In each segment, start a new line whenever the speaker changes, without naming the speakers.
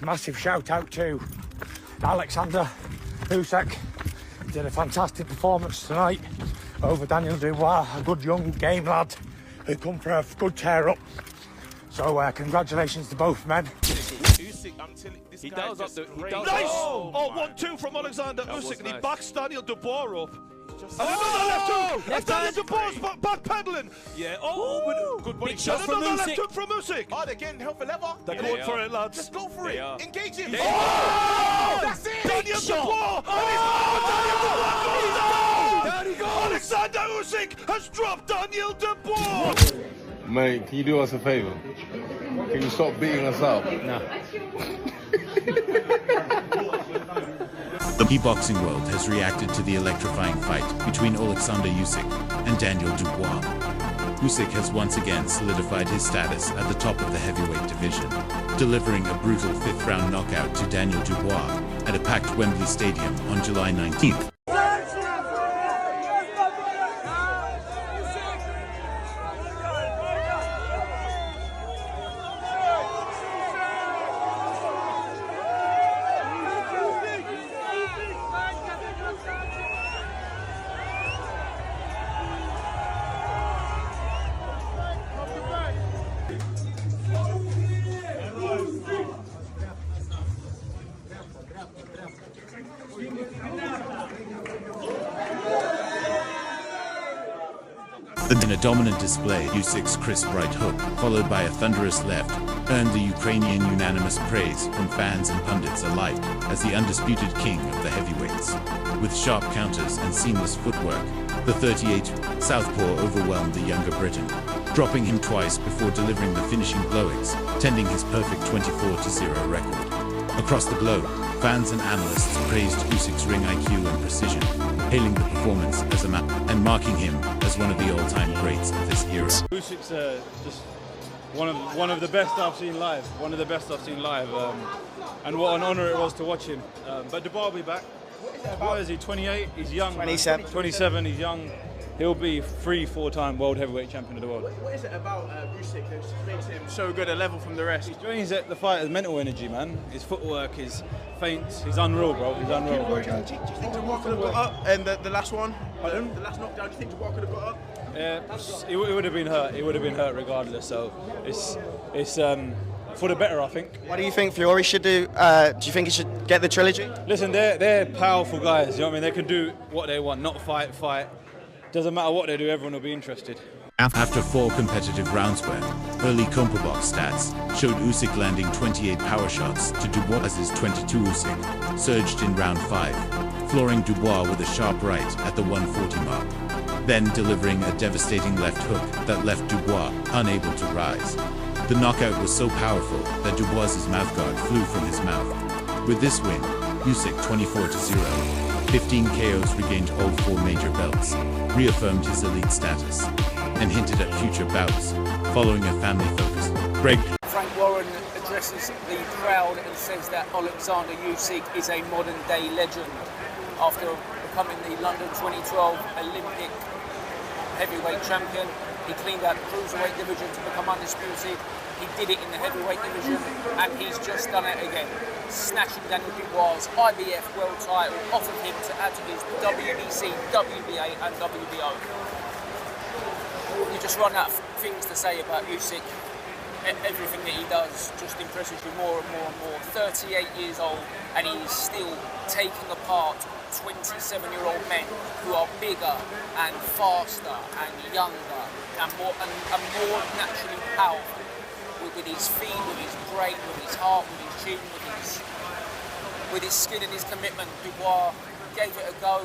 massive shout out to Oleksandr Usyk. Did a fantastic performance tonight over Daniel Dubois, a good young game lad who come for a good tear up. So congratulations to both men.
He does up the.
Nice! Oh, 1-2 from Oleksandr Usyk, and he backs Daniel Dubois up. And another left hook! And Daniel Dubois backpedaling!
Yeah, good body
shot from Usyk. Left hook from Usyk!
Oh, they're getting hell for leather.
They're going for it, lads.
Just go for it. Engage him.
Oh!
That's it!
Daniel Dubois! And he's Oleksandr Usyk has dropped Daniel Dubois!
Mate, can you do us a favour? Can you stop beating us up?
No.
The boxing world has reacted to the electrifying fight between Oleksandr Usyk and Daniel Dubois. Usyk has once again solidified his status at the top of the heavyweight division, delivering a brutal fifth-round knockout to Daniel Dubois at a packed Wembley Stadium on July 19th. In a dominant display, Usyk's crisp right hook, followed by a thunderous left, earned the Ukrainian unanimous praise from fans and pundits alike as the undisputed king of the heavyweights. With sharp counters and seamless footwork, the 38 southpaw overwhelmed the younger Briton, dropping him twice before delivering the finishing blow-ins, tending his perfect 24-0 record. Across the globe, fans and analysts praised Usyk's ring IQ and precision, hailing the performance as a map and marking him as one of the all-time greats of this era.
Usyk's just one of the best I've seen live. And what an honour it was to watch him. But Dubois will be back. How is he? 28. He's young.
27.
27. He's young. He'll be 3-4-time world heavyweight champion of the world.
What is it about Usyk that makes him so good a level from the rest?
He joins the fighter's mental energy, man. His footwork, his feints. He's unreal, bro. He's unreal.
Do you think Dubois could have got up in the last one?
Pardon?
The last knockdown, do you think Dubois could have got up?
It would have been hurt. It would have been hurt regardless. So it's for the better, I think.
What do you think Fury should do? Do you think he should get the trilogy?
Listen, they're powerful guys. You know what I mean? They can do what they want, not fight. Doesn't matter what they do, everyone will be interested.
After 4 competitive rounds where early CompuBox stats showed Usyk landing 28 power shots to Dubois' 22, Usyk surged in round 5, flooring Dubois with a sharp right at the 140 mark, then delivering a devastating left hook that left Dubois unable to rise. The knockout was so powerful that Dubois' mouthguard flew from his mouth. With this win, Usyk 24-0. 15 KOs, regained all 4 major belts, reaffirmed his elite status, and hinted at future bouts following a family-focused break.
Frank Warren addresses the crowd and says that Oleksandr Usyk is a modern-day legend after becoming the London 2012 Olympic heavyweight champion. He cleaned out the cruiserweight division to become undisputed. He did it in the heavyweight division, and he's just done it again, snatching Daniel Dubois' IBF world title off of him to add to his WBC, WBA and WBO. You just run out of things to say about Usyk. Everything that he does just impresses you more and more and more. 38 years old, and he's still taking apart 27-year-old men who are bigger and faster and younger and more naturally powerful. With his feet, with his brain, with his heart, with his chin, with his skill and his commitment. Dubois gave it a go,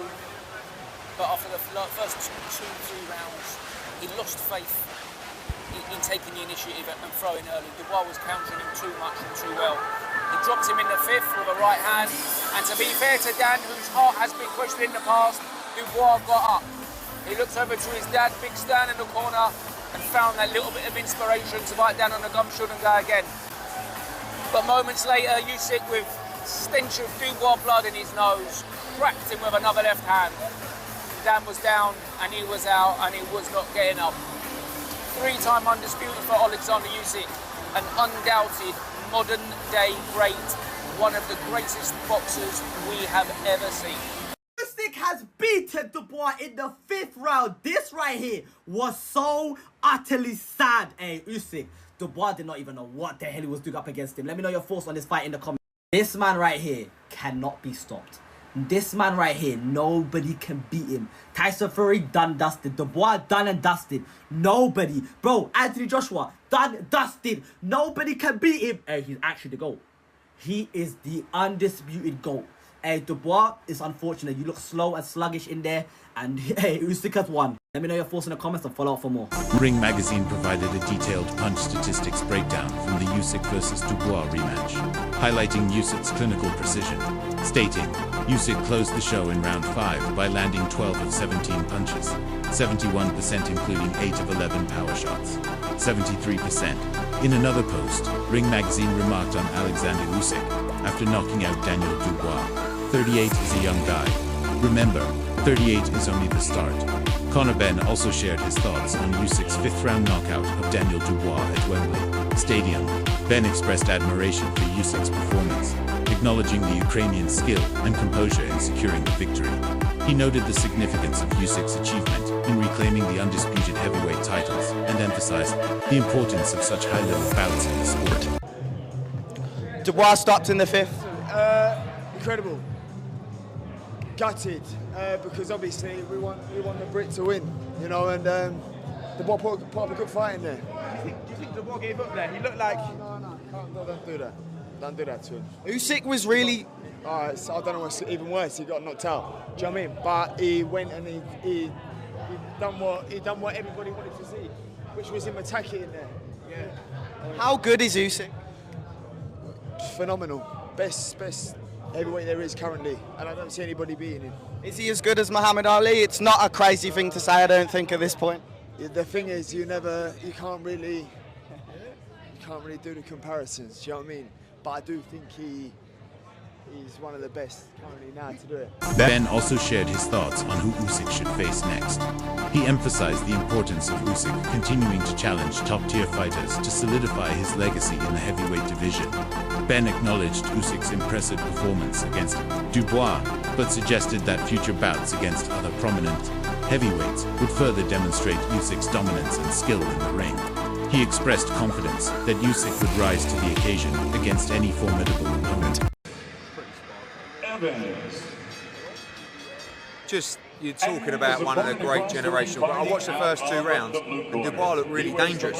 but after the first 2-3 rounds, he lost faith in taking the initiative and throwing early. Dubois was countering him too much and too well. He dropped him in the 5th with a right hand, and to be fair to Dan, whose heart has been questioned in the past, Dubois got up. He looked over to his dad, Big Stan, in the corner, and found that little bit of inspiration to bite down on the gumshoe and go again. But moments later, Usyk, with stench of Dubois blood in his nose, cracked him with another left hand. Dan was down and he was out and he was not getting up. 3-time undisputed for Oleksandr Usyk, an undoubted modern day great, one of the greatest boxers we have ever seen.
Usyk has beaten Dubois in the 5th round. This right here was so utterly sad. Hey, Usyk, Dubois did not even know what the hell he was doing up against him. Let me know your thoughts on this fight in the comments. This man right here cannot be stopped. This man right here, nobody can beat him. Tyson Fury, done dusted. Dubois, done and dusted. Nobody. Bro, Anthony Joshua, done dusted. Nobody can beat him. Hey, he's actually the GOAT. He is the undisputed GOAT. Hey, Dubois, it's unfortunate. You look slow and sluggish in there. And hey, Usyk has won. Let me know your thoughts in the comments and follow up for more.
Ring Magazine provided a detailed punch statistics breakdown from the Usyk vs Dubois rematch, highlighting Usyk's clinical precision, stating, Usyk closed the show in round 5 by landing 12 of 17 punches, 71% including 8 of 11 power shots, 73%. In another post, Ring Magazine remarked on Oleksandr Usyk after knocking out Daniel Dubois. 38 is a young guy. Remember, 38 is only the start. Conor Benn also shared his thoughts on Usyk's 5th round knockout of Daniel Dubois at Wembley Stadium. Benn expressed admiration for Usyk's performance, acknowledging the Ukrainian skill and composure in securing the victory. He noted the significance of Usyk's achievement in reclaiming the undisputed heavyweight titles and emphasized the importance of such high-level bouts in the sport.
Dubois stopped in the 5th.
Incredible. Gutted, because obviously we want the Brit to win, you know, and Dubois put up a good fight in there.
Do you think Dubois gave up there? He looked like...
No, don't do that. Don't do that to him.
Usyk was really...
So I don't know what's even worse, he got knocked out. Do you know what I mean? But he went and he done what everybody wanted to see, which was him attacking in there.
Yeah. How good is Usyk?
Phenomenal. Best heavyweight there is currently, and I don't see anybody beating him.
Is he as good as Muhammad Ali? It's not a crazy thing to say, I don't think, at this point.
The thing is, you can't really do the comparisons. Do you know what I mean? But I do think he's one of the best currently now to do it.
Ben also shared his thoughts on who Usyk should face next. He emphasized the importance of Usyk continuing to challenge top-tier fighters to solidify his legacy in the heavyweight division. Ben acknowledged Usyk's impressive performance against Dubois, but suggested that future bouts against other prominent heavyweights would further demonstrate Usyk's dominance and skill in the ring. He expressed confidence that Usyk would rise to the occasion against any formidable opponent.
Just, you're talking about one of the great generational. I watched the first 2 rounds, and Dubois looked really dangerous.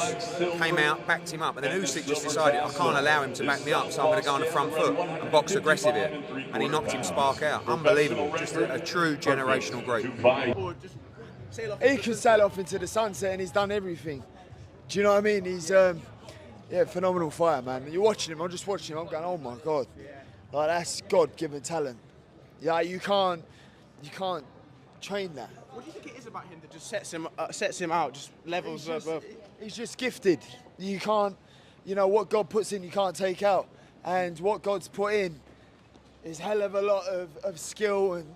Came out, backed him up, and then Usyk just decided, I can't allow him to back me up, so I'm going to go on the front foot and box aggressive here. And he knocked him spark out. Unbelievable. Just a true generational great.
He can sail off into the sunset, and he's done everything. Do you know what I mean? He's, phenomenal fighter, man. You're watching him, I'm just watching him, I'm going, oh my God. Like, that's God-given talent. Yeah, you can't train that.
What do you think it is about him that just sets him out, just levels above?
He's just gifted. You can't, what God puts in, you can't take out. And what God's put in is a hell of a lot of skill and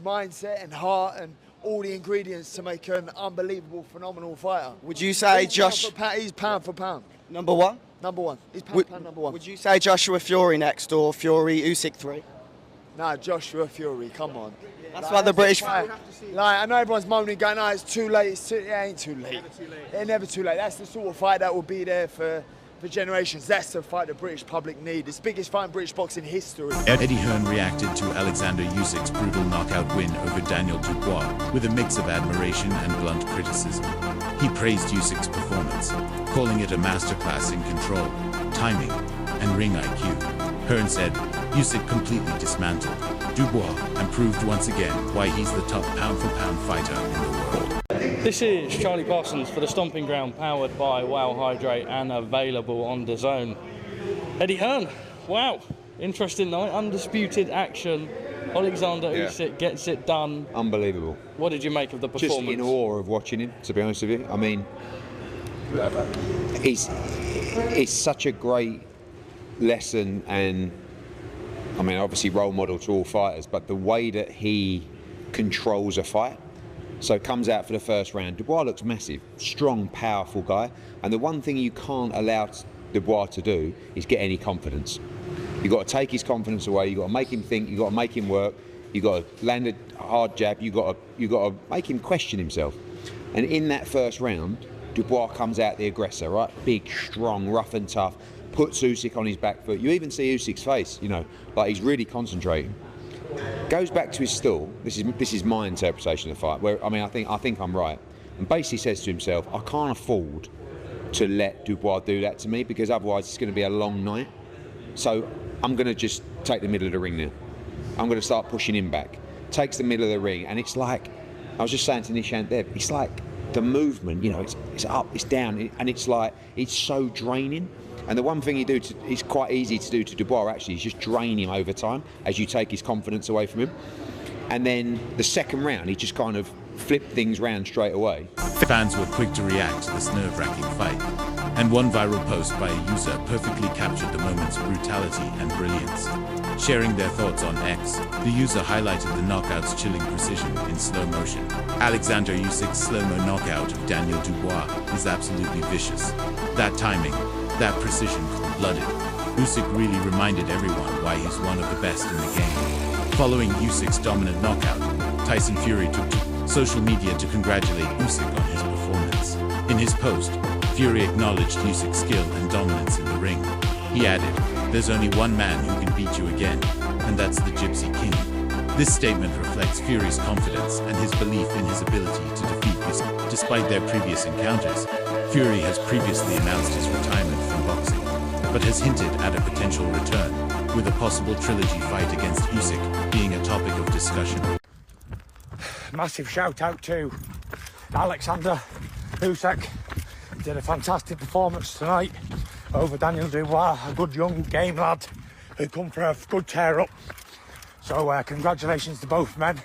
mindset and heart and all the ingredients to make an unbelievable, phenomenal fighter.
Would you say
He's pound for pound.
Number 1?
Number 1. He's pound for pound number 1.
Would you say Joshua Fury next or Fury Usyk 3?
Nah, Joshua Fury, come on.
That's why the British...
Like, I know everyone's moaning, going, no, it's too late. It ain't too late. It's never too late. That's the sort of fight that will be there for generations. That's the fight the British public need. It's the biggest fight in British boxing history.
Eddie Hearn reacted to Oleksandr Usyk's brutal knockout win over Daniel Dubois with a mix of admiration and blunt criticism. He praised Usyk's performance, calling it a masterclass in control, timing, and ring IQ. Hearn said, Usyk completely dismantled Dubois and proved once again why he's the top pound-for-pound fighter in the world.
This is Charlie Parsons for the Stomping Ground, powered by Wow Hydrate and available on DAZN. Eddie Hearn, wow, interesting night, undisputed action. Oleksandr Usyk gets it done.
Unbelievable.
What did you make of the performance?
Just in awe of watching him, to be honest with you. I mean, it's such a great lesson and, I mean, obviously role model to all fighters, but the way that he controls a fight. So comes out for the first round. Dubois looks massive, strong, powerful guy. And the one thing you can't allow Dubois to do is get any confidence. You've got to take his confidence away. You've got to make him think. You've got to make him work. You've got to land a hard jab. You've got to make him question himself. And in that first round, Dubois comes out the aggressor, right? Big, strong, rough and tough. Puts Usyk on his back foot. You even see Usyk's face, you know, like he's really concentrating. Goes back to his stool. This is my interpretation of the fight. Where I think I'm right. And basically says to himself, I can't afford to let Dubois do that to me because otherwise it's going to be a long night. So I'm going to just take the middle of the ring now. I'm going to start pushing him back. Takes the middle of the ring, and it's like, I was just saying to Nishant Deb, it's like the movement, you know, it's up, it's down, and it's like, it's so draining. And the one thing you do, it's quite easy to do to Dubois actually, is just drain him over time as you take his confidence away from him. And then the second round, he just kind of flipped things round straight away.
Fans were quick to react to this nerve-wracking fight, and one viral post by a user perfectly captured the moment's brutality and brilliance. Sharing their thoughts on X, the user highlighted the knockout's chilling precision in slow motion. Oleksandr Usyk's slow-mo knockout of Daniel Dubois is absolutely vicious. That timing, that precision, cold-blooded. Usyk really reminded everyone why he's one of the best in the game. Following Usyk's dominant knockout, Tyson Fury took to social media to congratulate Usyk on his performance. In his post, Fury acknowledged Usyk's skill and dominance in the ring. He added, "There's only one man who can beat you again, and that's the Gypsy King." This statement reflects Fury's confidence and his belief in his ability to defeat Usyk. Despite their previous encounters, Fury has previously announced his retirement from boxing, but has hinted at a potential return, with a possible trilogy fight against Usyk being a topic of discussion.
Massive shout out to Oleksandr Usyk. Did a fantastic performance tonight over Daniel Dubois, a good young game lad who come for a good tear up. So congratulations to both men.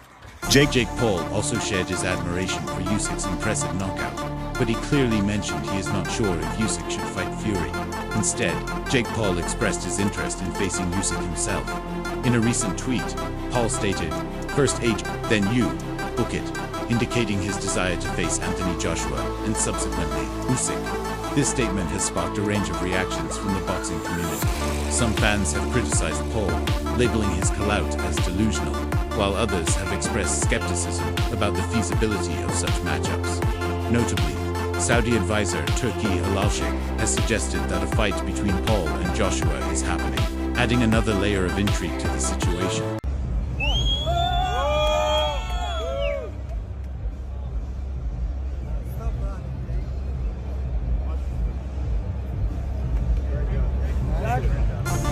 Jake Paul also shared his admiration for Usyk's impressive knockout, but he clearly mentioned he is not sure if Usyk should fight Fury. Instead, Jake Paul expressed his interest in facing Usyk himself. In a recent tweet, Paul stated, "First AJ, then you, book it," indicating his desire to face Anthony Joshua and subsequently Usyk. This statement has sparked a range of reactions from the boxing community. Some fans have criticized Paul, labeling his clout as delusional, while others have expressed skepticism about the feasibility of such matchups. Notably, Saudi advisor Turki Al-Sheikh has suggested that a fight between Paul and Joshua is happening, adding another layer of intrigue to the situation.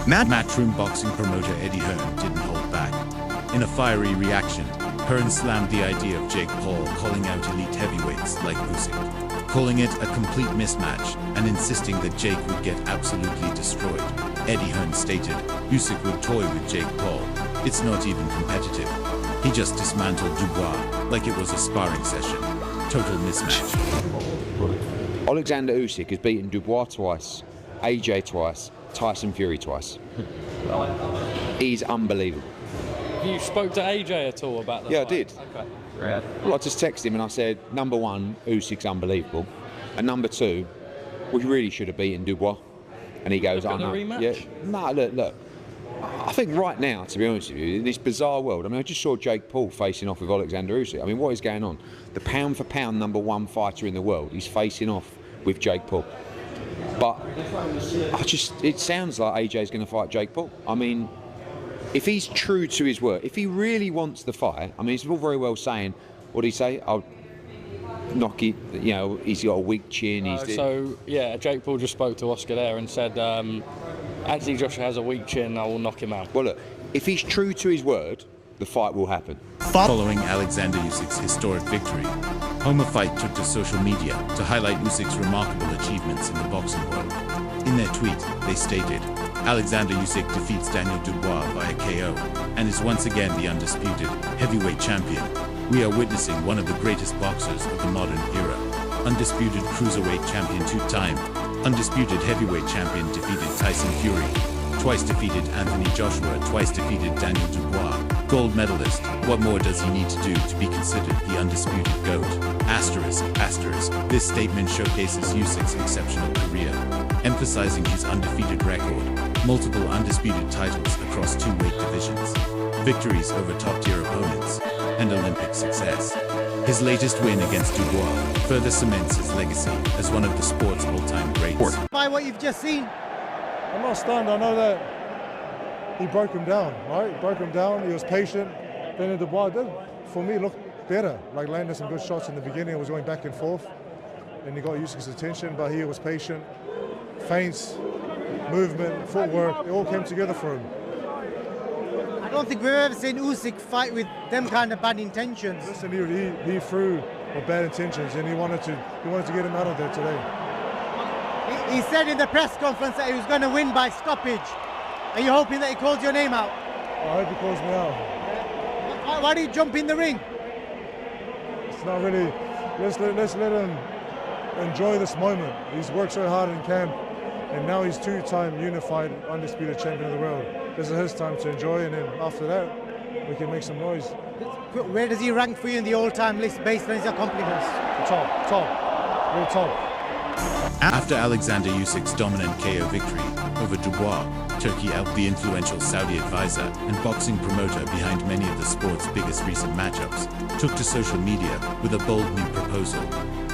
Matchroom boxing promoter Eddie Hearn didn't hold back. In a fiery reaction, Hearn slammed the idea of Jake Paul calling out elite heavyweights like Usyk, calling it a complete mismatch and insisting that Jake would get absolutely destroyed. Eddie Hearn stated, "Usyk would toy with Jake Paul. It's not even competitive. He just dismantled Dubois like it was a sparring session. Total mismatch."
Oleksandr Usyk has beaten Dubois twice, AJ twice, Tyson Fury twice. He's unbelievable.
You spoke to AJ at all about that?
Yeah, I did.
Okay.
Well, I just texted him and I said, number one, Usyk's unbelievable, and number two, we really should have beaten Dubois. And he goes, "Oh no,
rematch?
yeah, no, look. I think right now, to be honest with you, in this bizarre world, I mean, I just saw Jake Paul facing off with Oleksandr Usyk. I mean, what is going on? The pound for pound number one fighter in the world, he's facing off with Jake Paul. But it sounds like AJ's going to fight Jake Paul. I mean, if he's true to his word, if he really wants the fight, I mean, it's all very well saying, what did he say? I'll knock it, you know, he's got a weak chin.
Jake Paul just spoke to Oscar there and said, Anthony Joshua has a weak chin, I will knock him out.
Well, look, if he's true to his word, the fight will happen.
Following Oleksandr Usyk's historic victory, Homa Fight took to social media to highlight Usyk's remarkable achievements in the boxing world. In their tweet, they stated, "Oleksandr Usyk defeats Daniel Dubois via KO and is once again the undisputed heavyweight champion. We are witnessing one of the greatest boxers of the modern era. Undisputed cruiserweight champion two-time, undisputed heavyweight champion defeated Tyson Fury, twice defeated Anthony Joshua, twice defeated Daniel Dubois. Gold medalist, what more does he need to do to be considered the undisputed GOAT? Asterisk, asterisk. This statement showcases Usyk's exceptional career. emphasizing his undefeated record, multiple undisputed titles across 2 weight divisions, victories over top-tier opponents, and Olympic success. His latest win against Dubois further cements his legacy as one of the sport's all-time greats.
By what you've just seen,
I'm not stunned. I know that he broke him down, right? He broke him down. He was patient. Then Dubois did, for me, looked better. Like landed some good shots in the beginning. It was going back and forth, and he got Usyk's attention. But he was patient. Feints, movement, footwork, it all came together for him.
I don't think we've ever seen Usyk fight with them kind of bad intentions.
Listen, he threw with bad intentions, and he wanted to get him out of there today.
He said in the press conference that he was going to win by stoppage. Are you hoping that he calls your name out?
I hope he calls me out.
Why do you jump in the ring?
It's not really. Let's let him enjoy this moment. He's worked so hard in camp, and now he's 2-time unified undisputed champion of the world. This is his time to enjoy, and then after that, we can make some noise.
Where does he rank for you in the all-time list based on his accomplishments?
Top, real top.
After Oleksandr Usyk's dominant KO victory over Dubois, Turkey out the influential Saudi advisor and boxing promoter behind many of the sport's biggest recent matchups, took to social media with a bold new proposal.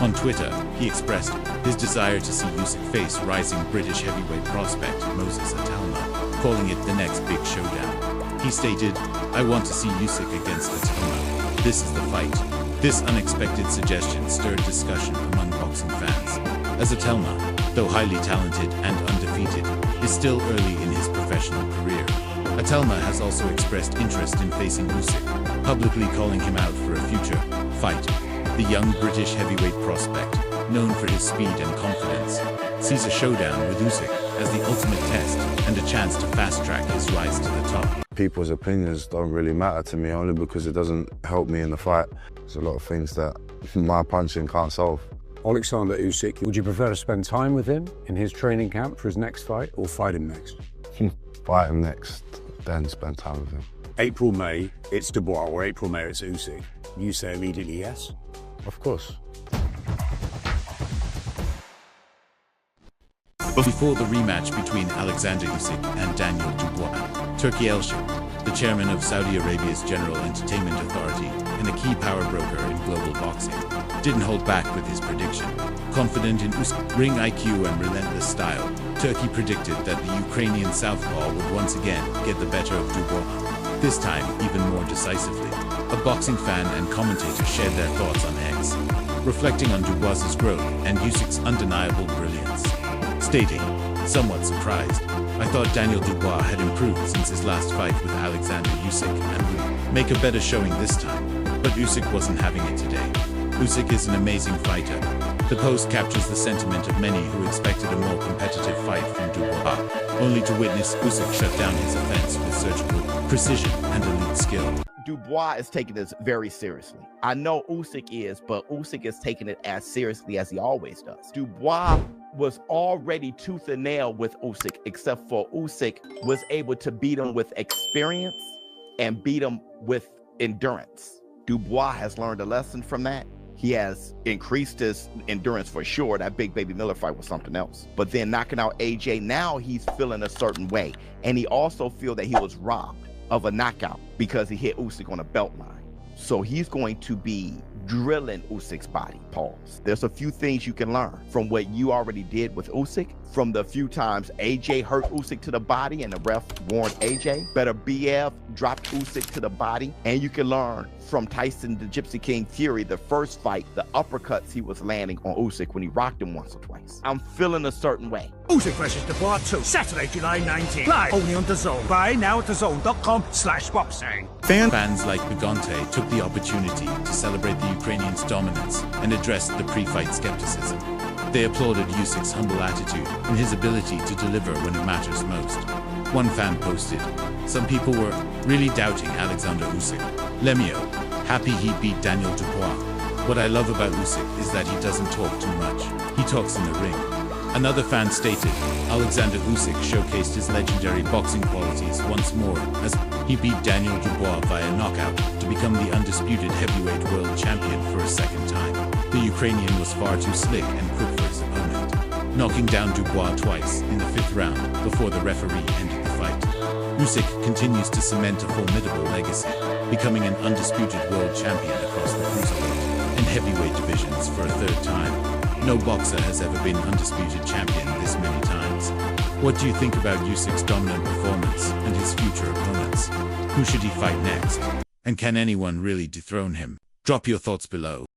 On Twitter, he expressed his desire to see Usyk face rising British heavyweight prospect Moses Atalma, calling it the next big showdown. He stated, "I want to see Usyk against Atalma. This is the fight." This unexpected suggestion stirred discussion among boxing fans, as Atalma, though highly talented and undefeated, is still early in his professional career. Atalma has also expressed interest in facing Usyk, publicly calling him out for a future fight. The young British heavyweight prospect, known for his speed and confidence, sees a showdown with Usyk as the ultimate test and a chance to fast-track his rise to the top.
People's opinions don't really matter to me, only because it doesn't help me in the fight. There's a lot of things that my punching can't solve.
Oleksandr Usyk, would you prefer to spend time with him in his training camp for his next fight, or fight him next?
Fight him next, then spend time with him.
April, May, it's Dubois, or April, May, it's Usyk. You say immediately yes?
Of course.
Before the rematch between Oleksandr Usyk and Daniel Dubois, Turki Elshik, the chairman of Saudi Arabia's General Entertainment Authority and a key power broker in global boxing, didn't hold back with his prediction. Confident in Usyk's ring IQ and relentless style, Turkey predicted that the Ukrainian southpaw would once again get the better of Dubois, this time even more decisively. A boxing fan and commentator shared their thoughts on X, reflecting on Dubois' growth and Usyk's undeniable brilliance, stating, somewhat surprised, "I thought Daniel Dubois had improved since his last fight with Oleksandr Usyk and would make a better showing this time, but Usyk wasn't having it today. Usyk is an amazing fighter." The post captures the sentiment of many who expected a more competitive fight from Dubois, only to witness Usyk shut down his offense with surgical precision and elite skill.
Dubois is taking this very seriously. I know Usyk is, but Usyk is taking it as seriously as he always does. Dubois was already tooth and nail with Usyk, except for Usyk was able to beat him with experience and beat him with endurance. Dubois has learned a lesson from that. He has increased his endurance for sure. That big Baby Miller fight was something else. But then knocking out AJ, now he's feeling a certain way. And he also feels that he was robbed of a knockout because he hit Usyk on a belt line. So he's going to be drilling Usyk's body. Pause. There's a few things you can learn from what you already did with Usyk, from the few times AJ hurt Usyk to the body and the ref warned AJ. Better BF dropped Usyk to the body, and you can learn from Tyson the Gypsy King Fury, the first fight, the uppercuts he was landing on Usyk when he rocked him once or twice. I'm feeling a certain way.
Usyk vs Dubois 2, Saturday, July 19th. Live only on DAZN. Buy now at DAZN.com/boxing.
Fans like Bigante took the opportunity to celebrate the Ukrainians' dominance and addressed the pre-fight skepticism. They applauded Usyk's humble attitude and his ability to deliver when it matters most. One fan posted, "Some people were really doubting Oleksandr Usyk. Lemieux, happy he beat Daniel Dubois. What I love about Usyk is that he doesn't talk too much. He talks in the ring." Another fan stated, Oleksandr Usyk showcased his legendary boxing qualities once more as he beat Daniel Dubois via knockout to become the undisputed heavyweight world champion for a second time. The Ukrainian was far too slick and quick for his opponent. knocking down Dubois twice in the 5th round before the referee ended the fight. Usyk continues to cement a formidable legacy, becoming an undisputed world champion across the cruiserweight and heavyweight divisions for a 3rd time. No boxer has ever been undisputed champion this many times. What do you think about Usyk's dominant performance and his future opponents? Who should he fight next? And can anyone really dethrone him? Drop your thoughts below.